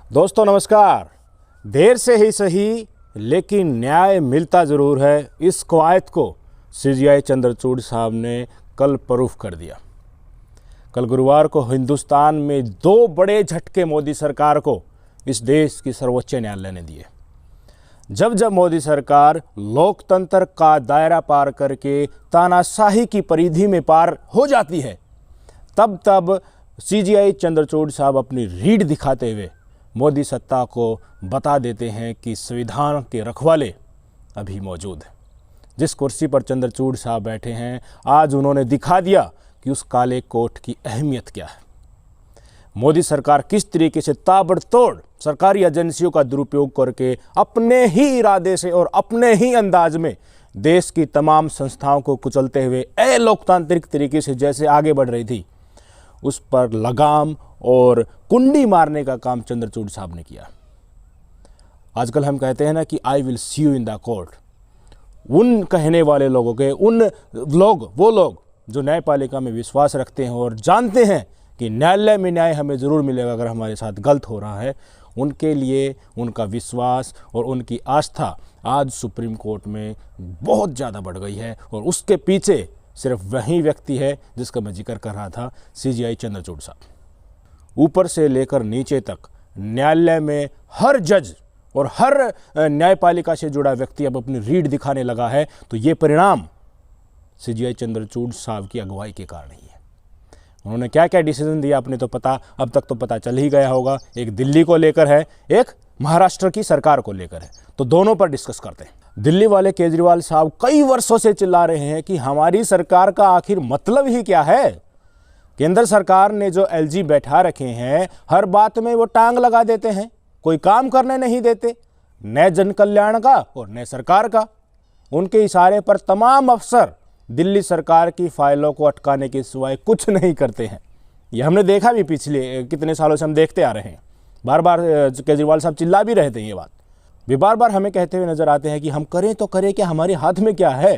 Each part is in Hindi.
दोस्तों नमस्कार। देर से ही सही लेकिन न्याय मिलता ज़रूर है, इस कवायद को सीजीआई चंद्रचूड़ साहब ने कल प्रूफ कर दिया। कल गुरुवार को हिंदुस्तान में दो बड़े झटके मोदी सरकार को इस देश की सर्वोच्च न्यायालय ने दिए। जब जब मोदी सरकार लोकतंत्र का दायरा पार करके तानाशाही की परिधि में पार हो जाती है, तब तब सीजीआई चंद्रचूड़ साहब अपनी रीढ़ दिखाते हुए मोदी सत्ता को बता देते हैं कि संविधान के रखवाले अभी मौजूद हैं। जिस कुर्सी पर चंद्रचूड़ साहब बैठे हैं, आज उन्होंने दिखा दिया कि उस काले कोट की अहमियत क्या है। मोदी सरकार किस तरीके से ताबड़तोड़ सरकारी एजेंसियों का दुरुपयोग करके अपने ही इरादे से और अपने ही अंदाज में देश की तमाम संस्थाओं को कुचलते हुए अलोकतांत्रिक तरीके से जैसे आगे बढ़ रही थी, उस पर लगाम और कुंडी मारने का काम चंद्रचूड़ साहब ने किया। आजकल हम कहते हैं ना कि I will see you in the court. उन कहने वाले लोगों के वो लोग जो न्यायपालिका में विश्वास रखते हैं और जानते हैं कि न्यायालय में न्याय हमें ज़रूर मिलेगा अगर हमारे साथ गलत हो रहा है, उनके लिए उनका विश्वास और उनकी आस्था आज सुप्रीम कोर्ट में बहुत ज़्यादा बढ़ गई है। और उसके पीछे सिर्फ वही व्यक्ति है जिसका मैं जिक्र कर रहा था, सीजीआई चंद्रचूड़ साहब। ऊपर से लेकर नीचे तक न्यायालय में हर जज और हर न्यायपालिका से जुड़ा व्यक्ति अब अपनी रीढ़ दिखाने लगा है। तो ये परिणाम सीजीआई चंद्रचूड़ साहब की अगुवाई के कारण ही है। उन्होंने क्या क्या डिसीजन दिया आपने तो पता, अब तक तो पता चल ही गया होगा। एक दिल्ली को लेकर है, एक महाराष्ट्र की सरकार को लेकर है। तो दोनों पर डिस्कस करते हैं। दिल्ली वाले केजरीवाल साहब कई वर्षों से चिल्ला रहे हैं कि हमारी सरकार का आखिर मतलब ही क्या है। केंद्र सरकार ने जो एलजी बैठा रखे हैं, हर बात में वो टांग लगा देते हैं, कोई काम करने नहीं देते, न जन कल्याण का और न सरकार का। उनके इशारे पर तमाम अफसर दिल्ली सरकार की फाइलों को अटकाने के सिवाय कुछ नहीं करते हैं। ये हमने देखा भी, पिछले कितने सालों से हम देखते आ रहे हैं। बार बार केजरीवाल साहब चिल्ला भी रहे थे ये बात, वे बार बार हमें कहते हुए नजर आते हैं कि हम करें तो करें क्या, हमारे हाथ में क्या है।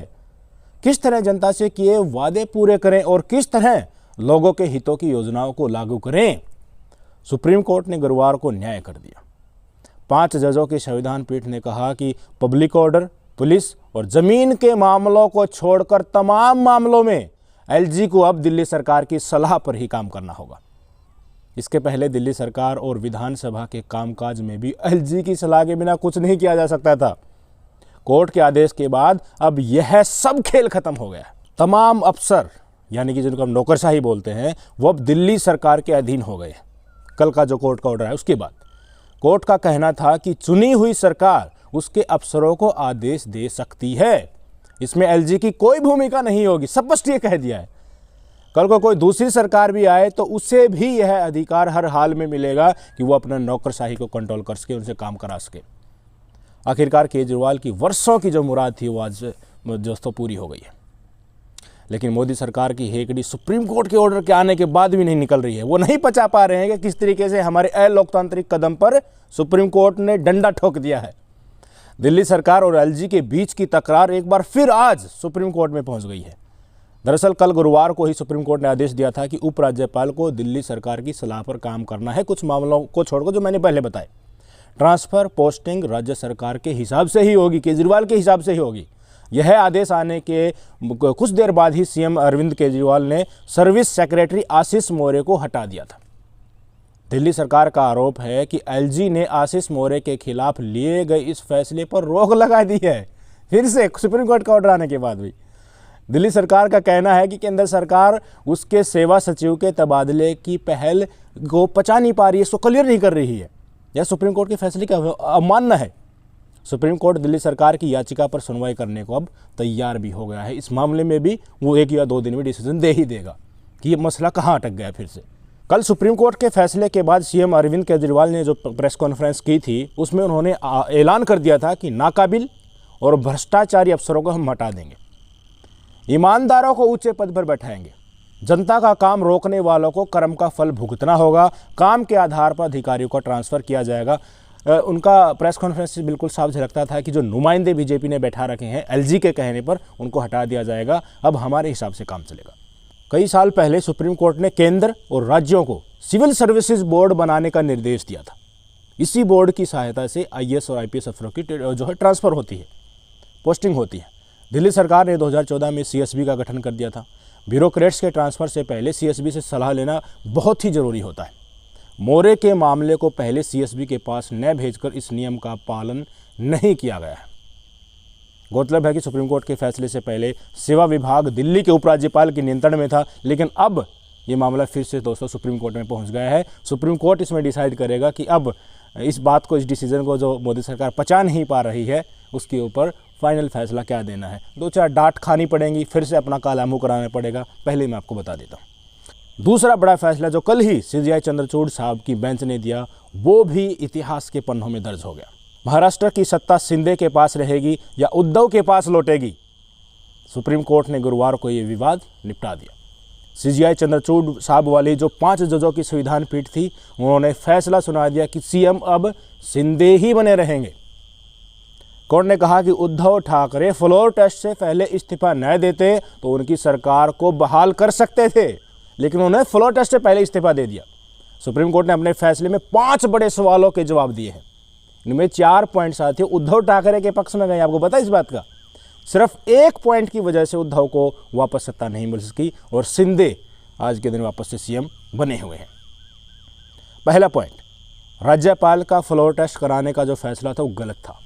किस तरह जनता से किए वादे पूरे करें और किस तरह लोगों के हितों की योजनाओं को लागू करें। सुप्रीम कोर्ट ने गुरुवार को न्याय कर दिया। 5 जजों की संविधान पीठ ने कहा कि पब्लिक ऑर्डर, पुलिस और जमीन के मामलों को छोड़कर तमाम मामलों में एलजी को अब दिल्ली सरकार की सलाह पर ही काम करना होगा। इसके पहले दिल्ली सरकार और विधानसभा के कामकाज में भी एलजी की सलाह के बिना कुछ नहीं किया जा सकता था। कोर्ट के आदेश के बाद अब यह सब खेल खत्म हो गया। तमाम अफसर, यानी कि जिनको हम नौकरशाही बोलते हैं, वो अब दिल्ली सरकार के अधीन हो गए। कल का जो कोर्ट का ऑर्डर है उसके बाद कोर्ट का कहना था कि चुनी हुई सरकार उसके अफसरों को आदेश दे सकती है, इसमें एलजी की कोई भूमिका नहीं होगी। स्पष्ट ये कह दिया है। कल को कोई दूसरी सरकार भी आए तो उसे भी यह अधिकार हर हाल में मिलेगा कि वो अपना नौकरशाही को कंट्रोल कर सके, उनसे काम करा सके। आखिरकार केजरीवाल की वर्षों की जो मुराद थी वो आज दोस्तों पूरी हो गई है। लेकिन मोदी सरकार की हेकड़ी सुप्रीम कोर्ट के ऑर्डर के आने के बाद भी नहीं निकल रही है। वो नहीं पचा पा रहे हैं कि किस तरीके से हमारे अलोकतांत्रिक कदम पर सुप्रीम कोर्ट ने डंडा ठोक दिया है। दिल्ली सरकार और एलजी के बीच की तकरार एक बार फिर आज सुप्रीम कोर्ट में पहुंच गई है। दरअसल कल गुरुवार को ही सुप्रीम कोर्ट ने आदेश दिया था कि उपराज्यपाल को दिल्ली सरकार की सलाह पर काम करना है, कुछ मामलों को छोड़कर जो मैंने पहले बताए। ट्रांसफर पोस्टिंग राज्य सरकार के हिसाब से ही होगी, केजरीवाल के हिसाब से ही होगी। यह आदेश आने के कुछ देर बाद ही सीएम अरविंद केजरीवाल ने सर्विस सेक्रेटरी आशीष मौर्य को हटा दिया था। दिल्ली सरकार का आरोप है कि एलजी ने आशीष मौर्य के खिलाफ लिए गए इस फैसले पर रोक लगा दी है। फिर से सुप्रीम कोर्ट का ऑर्डर आने के बाद भी दिल्ली सरकार का कहना है कि केंद्र सरकार उसके सेवा सचिव के तबादले की पहल को पचा नहीं पा रही है, इसको क्लियर नहीं कर रही है। यह सुप्रीम कोर्ट के फैसले का अवमानना है। सुप्रीम कोर्ट दिल्ली सरकार की याचिका पर सुनवाई करने को अब तैयार भी हो गया है। इस मामले में भी वो 1 या 2 दिन में डिसीजन दे ही देगा कि ये मसला कहाँ अटक गया फिर से। कल सुप्रीम कोर्ट के फैसले के बाद सीएम अरविंद केजरीवाल ने जो प्रेस कॉन्फ्रेंस की थी उसमें उन्होंने ऐलान कर दिया था कि नाकाबिल और भ्रष्टाचारी अफसरों को हम हटा देंगे, ईमानदारों को ऊंचे पद पर बैठाएंगे, जनता का काम रोकने वालों को कर्म का फल भुगतना होगा, काम के आधार पर अधिकारियों को ट्रांसफ़र किया जाएगा। उनका प्रेस कॉन्फ्रेंस से बिल्कुल साफ झलकता था कि जो नुमाइंदे बीजेपी ने बैठा रखे हैं एलजी के कहने पर उनको हटा दिया जाएगा, अब हमारे हिसाब से काम चलेगा। कई साल पहले सुप्रीम कोर्ट ने केंद्र और राज्यों को सिविल सर्विसेज बोर्ड बनाने का निर्देश दिया था। इसी बोर्ड की सहायता से आईएएस और आईपीएस अफसरों की जो है ट्रांसफ़र होती है, पोस्टिंग होती है। दिल्ली सरकार ने 2014 में सीएसबी का गठन कर दिया था। ब्यूरोक्रेट्स के ट्रांसफ़र से पहले सीएसबी से सलाह लेना बहुत ही ज़रूरी होता है। मौर्य के मामले को पहले सीएसबी के पास न भेजकर इस नियम का पालन नहीं किया गया है। गौरतलब है कि सुप्रीम कोर्ट के फैसले से पहले सेवा विभाग दिल्ली के उपराज्यपाल के नियंत्रण में था, लेकिन अब ये मामला फिर से दोस्तों सुप्रीम कोर्ट में पहुंच गया है। सुप्रीम कोर्ट इसमें डिसाइड करेगा कि अब इस बात को, इस डिसीजन को जो मोदी सरकार पचा नहीं पा रही है, उसके ऊपर फाइनल फैसला क्या देना है। 2-4 डांट खानी पड़ेंगी, फिर से अपना काला मुंह कराना पड़ेगा। पहले मैं आपको बता देता हूँ। दूसरा बड़ा फैसला जो कल ही सीजेआई चंद्रचूड़ साहब की बेंच ने दिया, वो भी इतिहास के पन्नों में दर्ज हो गया। महाराष्ट्र की सत्ता शिंदे के पास रहेगी या उद्धव के पास लौटेगी, सुप्रीम कोर्ट ने गुरुवार को ये विवाद निपटा दिया। सीजेआई चंद्रचूड़ साहब वाली जो 5 जजों की संविधान पीठ थी, उन्होंने फैसला सुना दिया कि सीएम अब शिंदे ही बने रहेंगे। कोर्ट ने कहा कि उद्धव ठाकरे फ्लोर टेस्ट से पहले इस्तीफा न देते तो उनकी सरकार को बहाल कर सकते थे, लेकिन उन्होंने फ्लोर टेस्ट से पहले इस्तीफा दे दिया। सुप्रीम कोर्ट ने अपने फैसले में 5 बड़े सवालों के जवाब दिए हैं। इनमें 4 पॉइंट साथियों उद्धव ठाकरे के पक्ष में गए। आपको पता है इस बात का? सिर्फ 1 पॉइंट की वजह से उद्धव को वापस सत्ता नहीं मिल सकी और शिंदे आज के दिन वापस से सीएम बने हुए हैं। पहला पॉइंट, राज्यपाल का फ्लोर टेस्ट कराने का जो फैसला था वो गलत था।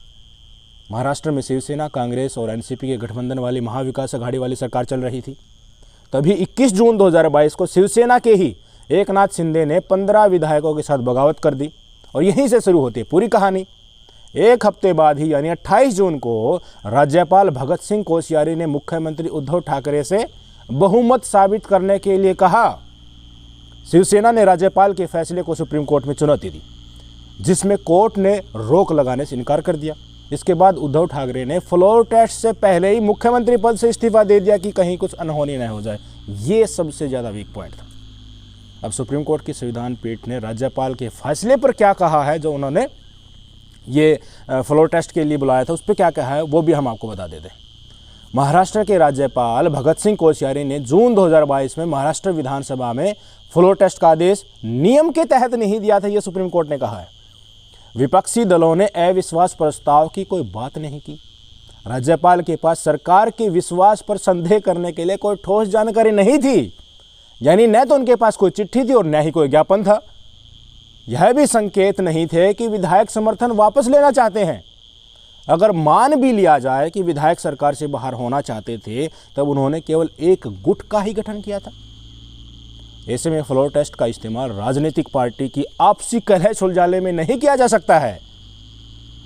महाराष्ट्र में शिवसेना, कांग्रेस और एनसीपी के गठबंधन वाली महाविकास अघाड़ी वाली सरकार चल रही थी। तभी 21 जून 2022 को शिवसेना के ही एकनाथ शिंदे ने 15 विधायकों के साथ बगावत कर दी और यहीं से शुरू होती है पूरी कहानी। एक हफ्ते बाद ही यानी 28 जून को राज्यपाल भगत सिंह कोश्यारी ने मुख्यमंत्री उद्धव ठाकरे से बहुमत साबित करने के लिए कहा। शिवसेना ने राज्यपाल के फैसले को सुप्रीम कोर्ट में चुनौती दी, जिसमें कोर्ट ने रोक लगाने से इनकार कर दिया। इसके बाद उद्धव ठाकरे ने फ्लोर टेस्ट से पहले ही मुख्यमंत्री पद से इस्तीफा दे दिया कि कहीं कुछ अनहोनी न हो जाए। ये सबसे ज़्यादा वीक पॉइंट था। अब सुप्रीम कोर्ट की संविधान पीठ ने राज्यपाल के फैसले पर क्या कहा है, जो उन्होंने ये फ्लोर टेस्ट के लिए बुलाया था, उस पर क्या कहा है वो भी हम आपको बता देते हैं। महाराष्ट्र के राज्यपाल भगत सिंह कोश्यारी ने जून 2022 में महाराष्ट्र विधानसभा में फ्लोर टेस्ट का आदेश नियम के तहत नहीं दिया था, ये सुप्रीम कोर्ट ने कहा है। विपक्षी दलों ने अविश्वास प्रस्ताव की कोई बात नहीं की। राज्यपाल के पास सरकार के विश्वास पर संदेह करने के लिए कोई ठोस जानकारी नहीं थी, यानी न तो उनके पास कोई चिट्ठी थी और न ही कोई ज्ञापन था। यह भी संकेत नहीं थे कि विधायक समर्थन वापस लेना चाहते हैं। अगर मान भी लिया जाए कि विधायक सरकार से बाहर होना चाहते थे, तब उन्होंने केवल एक गुट का ही गठन किया था। ऐसे में फ्लोर टेस्ट का इस्तेमाल राजनीतिक पार्टी की आपसी कलह सुलझाने में नहीं किया जा सकता है।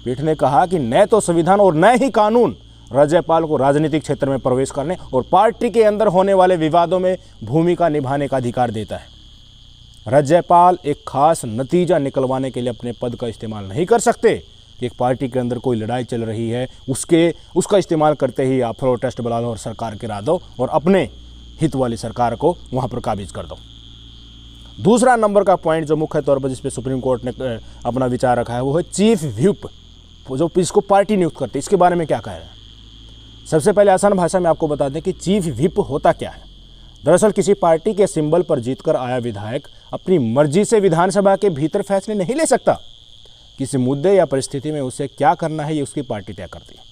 पीठ ने कहा कि न तो संविधान और न ही कानून राज्यपाल को राजनीतिक क्षेत्र में प्रवेश करने और पार्टी के अंदर होने वाले विवादों में भूमिका निभाने का अधिकार देता है। राज्यपाल एक खास नतीजा निकलवाने के लिए अपने पद का इस्तेमाल नहीं कर सकते कि एक पार्टी के अंदर कोई लड़ाई चल रही है, उसका इस्तेमाल करते ही आप फ्लोर टेस्ट बुला लो और सरकार गिरा दो और अपने हित वाली सरकार को वहाँ पर काबिज कर दो। दूसरा नंबर का पॉइंट जो मुख्य तौर पर जिस पे सुप्रीम कोर्ट ने अपना विचार रखा है वो है चीफ व्हिप, जो इसको पार्टी नियुक्त करती है। इसके बारे में क्या कह रहे हैं? सबसे पहले आसान भाषा में आपको बता दें कि चीफ व्हिप होता क्या है। दरअसल किसी पार्टी के सिंबल पर जीतकर आया विधायक अपनी मर्जी से विधानसभा के भीतर फैसले नहीं ले सकता। किसी मुद्दे या परिस्थिति में उसे क्या करना है ये उसकी पार्टी तय करती है।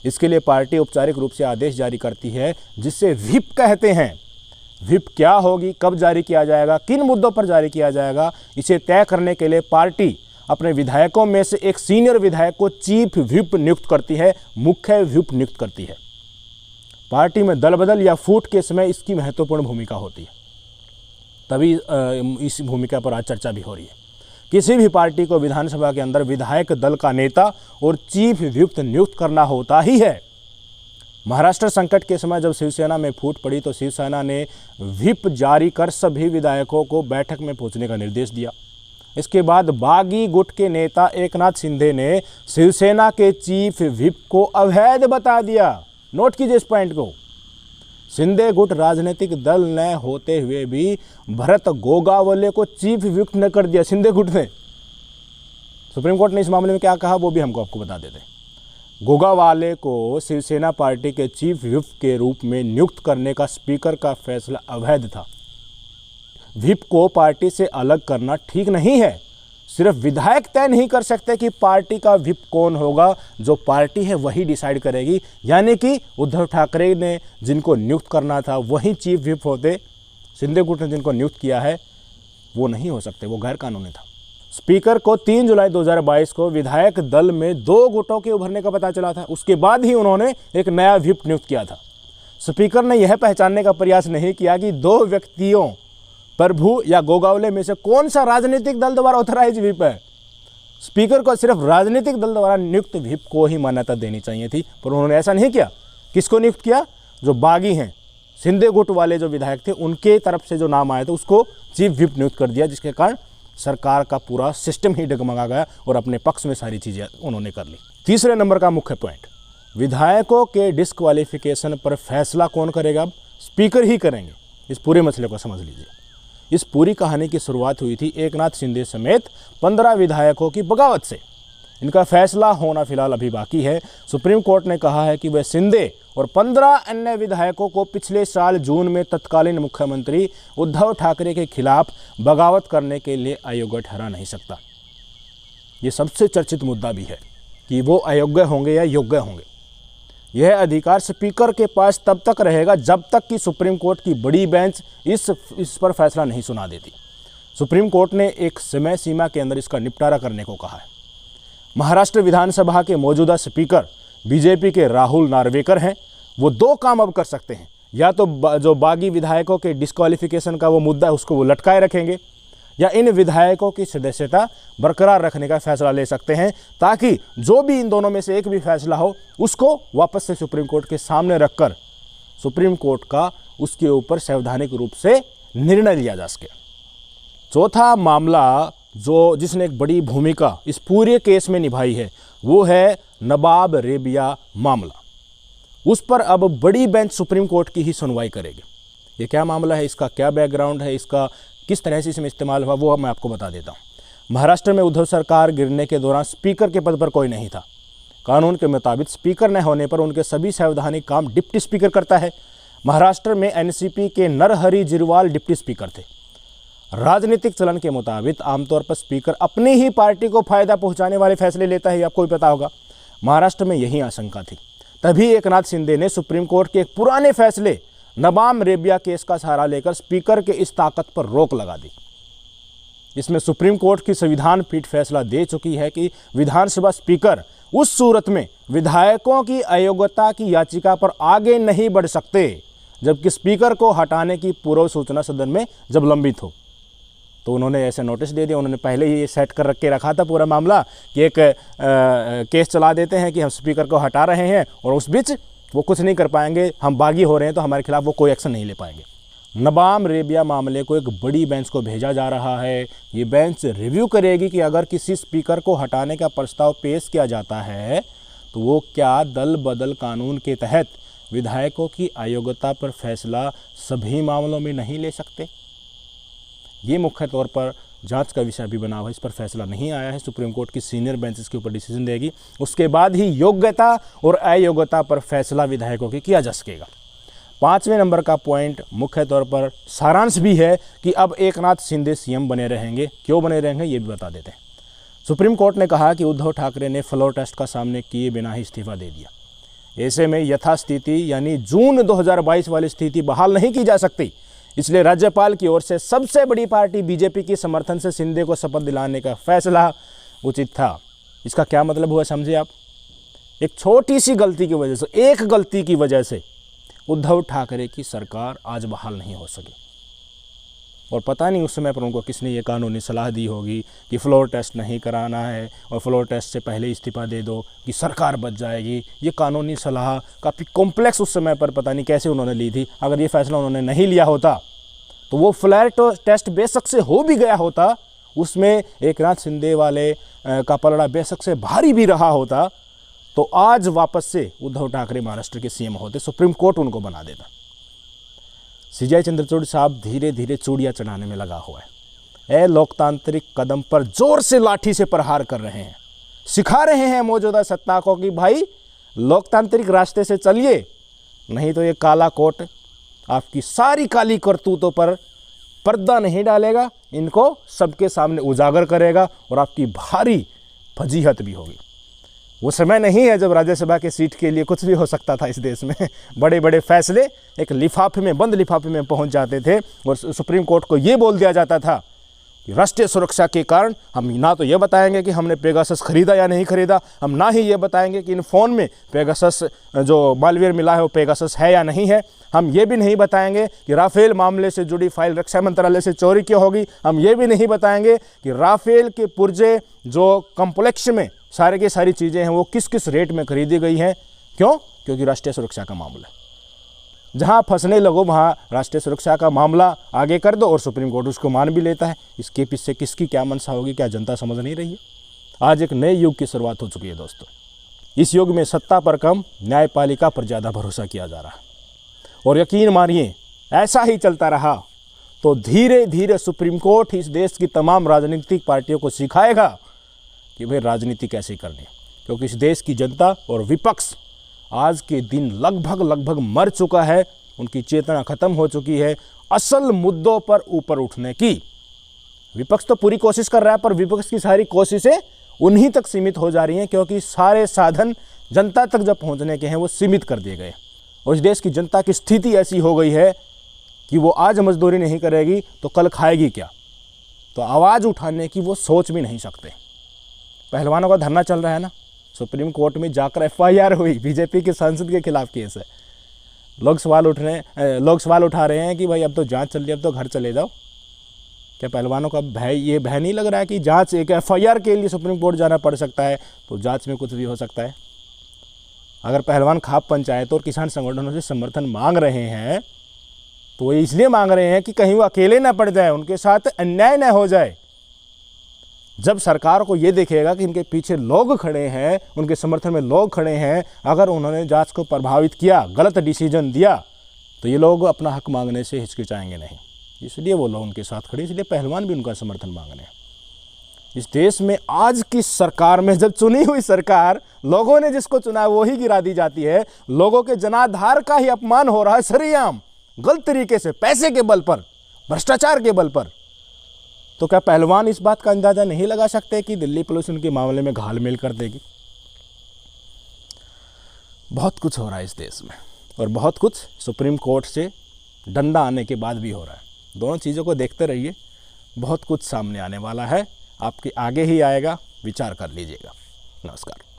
इसके लिए पार्टी औपचारिक रूप से आदेश जारी करती है, जिससे व्हिप कहते हैं। व्हिप क्या होगी, कब जारी किया जाएगा, किन मुद्दों पर जारी किया जाएगा, इसे तय करने के लिए पार्टी अपने विधायकों में से एक सीनियर विधायक को चीफ व्हिप नियुक्त करती है, मुख्य व्हिप नियुक्त करती है। पार्टी में दल बदल या फूट के समय इसकी महत्वपूर्ण भूमिका होती है। तभी इस भूमिका पर आज चर्चा भी हो रही है। किसी भी पार्टी को विधानसभा के अंदर विधायक दल का नेता और चीफ व्हिप नियुक्त करना होता ही है। महाराष्ट्र संकट के समय जब शिवसेना में फूट पड़ी तो शिवसेना ने व्हिप जारी कर सभी विधायकों को बैठक में पहुंचने का निर्देश दिया। इसके बाद बागी गुट के नेता एकनाथ शिंदे ने शिवसेना के चीफ व्हिप को अवैध बता दिया। नोट कीजिए इस पॉइंट को। शिंदे गुट राजनीतिक दल न होते हुए भी भरत गोगावले को चीफ व्हिप न कर दिया शिंदे गुट ने। सुप्रीम कोर्ट ने इस मामले में क्या कहा वो भी हमको आपको बता देते हैं। गोगावाले को शिवसेना पार्टी के चीफ व्हिप के रूप में नियुक्त करने का स्पीकर का फैसला अवैध था। व्हिप को पार्टी से अलग करना ठीक नहीं है। सिर्फ विधायक तय नहीं कर सकते कि पार्टी का व्हिप कौन होगा, जो पार्टी है वही डिसाइड करेगी। यानी कि उद्धव ठाकरे ने जिनको नियुक्त करना था वही चीफ व्हिप होते, शिंदे गुट ने जिनको नियुक्त किया है वो नहीं हो सकते, वो गैर कानूनी था। स्पीकर को 3 जुलाई 2022 को विधायक दल में 2 गुटों के उभरने का पता चला था। उसके बाद ही उन्होंने एक नया व्हिप नियुक्त किया था। स्पीकर ने यह पहचानने का प्रयास नहीं किया कि 2 व्यक्तियों प्रभु या गोगावले में से कौन सा राजनीतिक दल द्वारा ऑथराइज व्हिप है। स्पीकर को सिर्फ राजनीतिक दल द्वारा नियुक्त व्हिप को ही मान्यता देनी चाहिए थी, पर उन्होंने ऐसा नहीं किया। किसको नियुक्त किया? जो बागी हैं, शिंदे गुट वाले जो विधायक थे, उनके तरफ से जो नाम आए थे उसको चीफ व्हिप नियुक्त कर दिया, जिसके कारण सरकार का पूरा सिस्टम ही डगमगा गया और अपने पक्ष में सारी चीज़ें उन्होंने कर ली। तीसरे नंबर का मुख्य पॉइंट, विधायकों के डिस्क्वालिफिकेशन पर फैसला कौन करेगा? अब स्पीकर ही करेंगे। इस पूरे मसले को समझ लीजिए। इस पूरी कहानी की शुरुआत हुई थी एकनाथ शिंदे समेत 15 विधायकों की बगावत से। इनका फैसला होना फिलहाल अभी बाकी है। सुप्रीम कोर्ट ने कहा है कि वह शिंदे और 15 अन्य विधायकों को पिछले साल जून में तत्कालीन मुख्यमंत्री उद्धव ठाकरे के खिलाफ बगावत करने के लिए अयोग्य ठहरा नहीं सकता। ये सबसे चर्चित मुद्दा भी है कि वो अयोग्य होंगे या योग्य होंगे। यह अधिकार स्पीकर के पास तब तक रहेगा जब तक कि सुप्रीम कोर्ट की बड़ी बेंच इस पर फैसला नहीं सुना देती। सुप्रीम कोर्ट ने एक समय सीमा के अंदर इसका निपटारा करने को कहा है। महाराष्ट्र विधानसभा के मौजूदा स्पीकर बीजेपी के राहुल नार्वेकर हैं। वो 2 काम अब कर सकते हैं, या तो जो बागी विधायकों के डिस्क्वालिफिकेशन का वो मुद्दा है उसको वो लटकाए रखेंगे, या इन विधायकों की सदस्यता बरकरार रखने का फैसला ले सकते हैं, ताकि जो भी इन दोनों में से एक भी फैसला हो उसको वापस से सुप्रीम कोर्ट के सामने रखकर सुप्रीम कोर्ट का उसके ऊपर संवैधानिक रूप से निर्णय लिया जा सके। चौथा मामला जिसने एक बड़ी भूमिका इस पूरे केस में निभाई है वो है नवाब रेबिया मामला। उस पर अब बड़ी बेंच सुप्रीम कोर्ट की ही सुनवाई करेगी। ये क्या मामला है, इसका क्या बैकग्राउंड है, इसका किस तरह से इसमें इस्तेमाल हुआ, वो मैं आपको बता देता हूँ। महाराष्ट्र में उद्धव सरकार गिरने के दौरान स्पीकर के पद पर कोई नहीं था। कानून के मुताबिक स्पीकर न होने पर उनके सभी संवैधानिक काम डिप्टी स्पीकर करता है। महाराष्ट्र में एनसीपी के नरहरि जिरवाल डिप्टी स्पीकर थे। राजनीतिक चलन के मुताबिक आमतौर पर स्पीकर अपनी ही पार्टी को फायदा पहुंचाने वाले फैसले लेता है, आपको भी पता होगा। महाराष्ट्र में यही आशंका थी, तभी एकनाथ शिंदे ने सुप्रीम कोर्ट के एक पुराने फैसले नवाब रेबिया केस का सहारा लेकर स्पीकर के इस ताकत पर रोक लगा दी। इसमें सुप्रीम कोर्ट की संविधान पीठ फैसला दे चुकी है कि विधानसभा स्पीकर उस सूरत में विधायकों की अयोग्यता की याचिका पर आगे नहीं बढ़ सकते जबकि स्पीकर को हटाने की पूर्व सूचना सदन में जब लंबित हो। तो उन्होंने ऐसे नोटिस दे दिया। उन्होंने पहले ही ये सेट कर के रखा था पूरा मामला कि एक केस चला देते हैं कि हम स्पीकर को हटा रहे हैं और उस बीच वो कुछ नहीं कर पाएंगे, हम बागी हो रहे हैं तो हमारे खिलाफ वो कोई एक्शन नहीं ले पाएंगे। नवाब रेबिया मामले को एक बड़ी बेंच को भेजा जा रहा है। ये बेंच रिव्यू करेगी कि अगर किसी स्पीकर को हटाने का प्रस्ताव पेश किया जाता है तो वो क्या दल बदल कानून के तहत विधायकों की अयोग्यता पर फैसला सभी मामलों में नहीं ले सकते। ये मुख्य तौर पर जांच का विषय भी बना हुआ है। इस पर फैसला नहीं आया है। सुप्रीम कोर्ट की सीनियर बेंच इसके ऊपर डिसीजन देगी। उसके बाद ही योग्यता और अयोग्यता पर फैसला विधायकों की किया जा सकेगा। 5वें नंबर का पॉइंट मुख्य तौर पर सारांश भी है कि अब एकनाथ शिंदे सीएम बने रहेंगे। क्यों बने रहेंगे ये भी बता देते हैं। सुप्रीम कोर्ट ने कहा कि उद्धव ठाकरे ने फ्लोर टेस्ट का सामने किए बिना ही इस्तीफा दे दिया। ऐसे में यथास्थिति यानी जून 2022 वाली स्थिति बहाल नहीं की जा सकती। इसलिए राज्यपाल की ओर से सबसे बड़ी पार्टी बीजेपी के समर्थन से शिंदे को शपथ दिलाने का फैसला उचित था। इसका क्या मतलब हुआ समझिए आप। एक छोटी सी गलती की वजह से, एक गलती की वजह से उद्धव ठाकरे की सरकार आज बहाल नहीं हो सकी। और पता नहीं उस समय पर उनको किसने ये कानूनी सलाह दी होगी कि फ्लोर टेस्ट नहीं कराना है और फ्लोर टेस्ट से पहले इस्तीफा दे दो कि सरकार बच जाएगी। ये कानूनी सलाह काफ़ी कॉम्प्लेक्स उस समय पर पता नहीं कैसे उन्होंने ली थी। अगर ये फैसला उन्होंने नहीं लिया होता तो वो फ्लोर टेस्ट बेशक से हो भी गया होता, उसमें एकनाथ शिंदे वाले का पलड़ा बेशक से भारी भी रहा होता, तो आज वापस से उद्धव ठाकरे महाराष्ट्र के सीएम होते, सुप्रीम कोर्ट उनको बना देता। सीजीआई चंद्रचूड़ साहब धीरे धीरे चूड़ियाँ चढ़ाने में लगा हुआ है। लोकतांत्रिक कदम पर जोर से लाठी से प्रहार कर रहे हैं, सिखा रहे हैं मौजूदा सत्ता को कि भाई लोकतांत्रिक रास्ते से चलिए, नहीं तो ये काला कोट आपकी सारी काली करतूतों पर पर्दा नहीं डालेगा, इनको सबके सामने उजागर करेगा और आपकी भारी फजीहत भी होगी। वो समय नहीं है जब राज्यसभा के सीट के लिए कुछ भी हो सकता था इस देश में। बड़े बड़े फैसले एक लिफाफे में, बंद लिफाफे में पहुंच जाते थे और सुप्रीम कोर्ट को ये बोल दिया जाता था कि राष्ट्रीय सुरक्षा के कारण हम ना तो ये बताएंगे कि हमने पेगासस खरीदा या नहीं खरीदा, हम ना ही ये बताएंगे कि इन फ़ोन में पेगासस जो मालवेयर मिला है वो पेगासस है या नहीं है, हम ये भी नहीं बताएंगे कि राफेल मामले से जुड़ी फाइल रक्षा मंत्रालय से चोरी क्यों होगी, हम ये भी नहीं बताएंगे कि राफेल के पुर्जे जो कॉम्प्लेक्स में सारे की सारी चीज़ें हैं वो किस किस रेट में खरीदी गई हैं। क्यों? क्योंकि राष्ट्रीय सुरक्षा का मामला है। जहां फंसने लगो वहां राष्ट्रीय सुरक्षा का मामला आगे कर दो और सुप्रीम कोर्ट उसको मान भी लेता है। इसके पीछे किसकी क्या मंशा होगी, क्या जनता समझ नहीं रही है? आज एक नए युग की शुरुआत हो चुकी है दोस्तों। इस युग में सत्ता पर कम, न्यायपालिका पर ज़्यादा भरोसा किया जा रहा है और यकीन मानिए ऐसा ही चलता रहा तो धीरे धीरे सुप्रीम कोर्ट इस देश की तमाम राजनीतिक पार्टियों को सिखाएगा कि भाई राजनीति कैसे करनी है। क्योंकि इस देश की जनता और विपक्ष आज के दिन लगभग मर चुका है, उनकी चेतना खत्म हो चुकी है असल मुद्दों पर ऊपर उठने की। विपक्ष तो पूरी कोशिश कर रहा है पर विपक्ष की सारी कोशिशें उन्हीं तक सीमित हो जा रही हैं क्योंकि सारे साधन जनता तक जब पहुंचने के हैं वो सीमित कर दिए गए। और इस देश की जनता की स्थिति ऐसी हो गई है कि वो आज मजदूरी नहीं करेगी तो कल खाएगी क्या, तो आवाज़ उठाने की वो सोच भी नहीं सकते। पहलवानों का धरना चल रहा है ना, सुप्रीम कोर्ट में जाकर FIR हुई, बीजेपी के सांसद के खिलाफ केस है। लोग सवाल उठा रहे हैं कि भाई अब तो जांच चल रही है, अब तो घर चले जाओ। क्या पहलवानों का भय नहीं लग रहा है कि जांच, एक FIR के लिए सुप्रीम कोर्ट जाना पड़ सकता है, तो जांच में कुछ भी हो सकता है? अगर पहलवान खाप पंचायत और किसान संगठनों से समर्थन मांग रहे हैं तो वो इसलिए मांग रहे हैं कि कहीं वो अकेले ना पड़ जाए, उनके साथ अन्याय ना हो जाए। जब सरकार को ये दिखेगा कि इनके पीछे लोग खड़े हैं, उनके समर्थन में लोग खड़े हैं, अगर उन्होंने जांच को प्रभावित किया, गलत डिसीजन दिया, तो ये लोग अपना हक मांगने से हिचकिचाएंगे नहीं। इसलिए वो लोग उनके साथ खड़े, इसलिए पहलवान भी उनका समर्थन मांग रहे हैं। इस देश में आज की सरकार में जब चुनी हुई सरकार, लोगों ने जिसको चुना है वही गिरा दी जाती है, लोगों के जनाधार का ही अपमान हो रहा है सरेआम, गलत तरीके से, पैसे के बल पर, भ्रष्टाचार के बल पर। तो क्या पहलवान इस बात का अंदाजा नहीं लगा सकते कि दिल्ली पुलिस उनके मामले में घालमेल कर देगी? बहुत कुछ हो रहा है इस देश में और बहुत कुछ सुप्रीम कोर्ट से डंडा आने के बाद भी हो रहा है। दोनों चीज़ों को देखते रहिए, बहुत कुछ सामने आने वाला है, आपके आगे ही आएगा, विचार कर लीजिएगा। नमस्कार।